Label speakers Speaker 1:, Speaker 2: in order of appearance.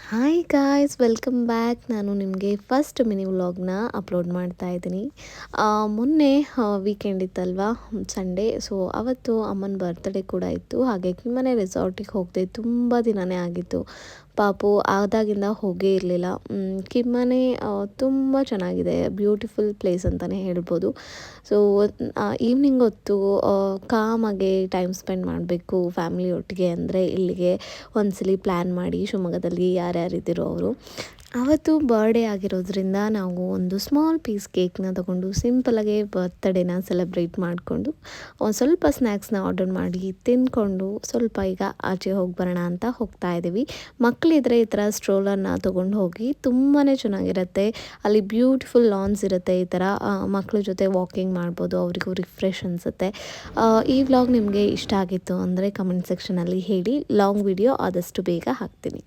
Speaker 1: Hi guys welcome back. ನಾನು ನಿಮಗೆ first mini ವ್ಲಾಗ್ನ ಅಪ್ಲೋಡ್ ಮಾಡ್ತಾ ಇದ್ದೀನಿ. ಮೊನ್ನೆ ವೀಕೆಂಡ್ ಇತ್ತಲ್ವಾ, ಸಂಡೇ. ಸೊ ಅವತ್ತು ಅಮ್ಮನ ಬರ್ತ್ಡೇ ಕೂಡ ಇತ್ತು. ಹಾಗೆ ಕಿಮ್ಮನೆ ರೆಸಾರ್ಟಿಗೆ ಹೋಗದೆ ತುಂಬ ದಿನವೇ ಆಗಿತ್ತು. ಪಾಪು ಆದಾಗಿಂದ ಹೋಗೇ ಇರಲಿಲ್ಲ. ಕಿಮ್ಮನೆ ತುಂಬ ಚೆನ್ನಾಗಿದೆ, ಬ್ಯೂಟಿಫುಲ್ ಪ್ಲೇಸ್ ಅಂತಲೇ ಹೇಳ್ಬೋದು. ಸೊ ಈವ್ನಿಂಗ್ ಹೊತ್ತು ಕಾಮಾಗೆ ಟೈಮ್ ಸ್ಪೆಂಡ್ ಮಾಡಬೇಕು ಫ್ಯಾಮಿಲಿ ಒಟ್ಟಿಗೆ ಅಂದರೆ ಇಲ್ಲಿಗೆ ಒಂದ್ಸಲಿ ಪ್ಲ್ಯಾನ್ ಮಾಡಿ ಶಿವಮೊಗ್ಗದಲ್ಲಿ ಯಾರ್ಯಾರಿದ್ದೀರೋ ಅವರು. ಅವತ್ತು ಬರ್ಡೇ ಆಗಿರೋದ್ರಿಂದ ನಾವು ಒಂದು ಸ್ಮಾಲ್ ಪೀಸ್ ಕೇಕ್ನ ತೊಗೊಂಡು ಸಿಂಪಲಾಗೆ ಬರ್ತ್ಡೇನ ಸೆಲೆಬ್ರೇಟ್ ಮಾಡಿಕೊಂಡು ಒಂದು ಸ್ವಲ್ಪ ಸ್ನ್ಯಾಕ್ಸ್ನ ಆರ್ಡರ್ ಮಾಡಿ ತಿಂದ್ಕೊಂಡು ಸ್ವಲ್ಪ ಈಗ ಆಚೆ ಹೋಗಿ ಬರೋಣ ಅಂತ ಹೋಗ್ತಾ ಇದ್ದೀವಿ. ಮಕ್ಕಳಿದ್ರೆ ಈ ಥರ ಸ್ಟ್ರೋಲರ್ನ ತೊಗೊಂಡು ಹೋಗಿ ತುಂಬಾ ಚೆನ್ನಾಗಿರುತ್ತೆ. ಅಲ್ಲಿ ಬ್ಯೂಟಿಫುಲ್ ಲಾನ್ಸ್ ಇರುತ್ತೆ. ಈ ಥರ ಮಕ್ಕಳ ಜೊತೆ ವಾಕಿಂಗ್ ಮಾಡ್ಬೋದು, ಅವರಿಗೂ ರಿಫ್ರೆಶ್ ಅನಿಸುತ್ತೆ. ಈ ವ್ಲಾಗ್ ನಿಮಗೆ ಇಷ್ಟ ಆಗಿತ್ತು ಅಂದರೆ ಕಮೆಂಟ್ ಸೆಕ್ಷನಲ್ಲಿ ಹೇಳಿ. ಲಾಂಗ್ ವಿಡಿಯೋ ಆದಷ್ಟು ಬೇಗ ಹಾಕ್ತೀನಿ.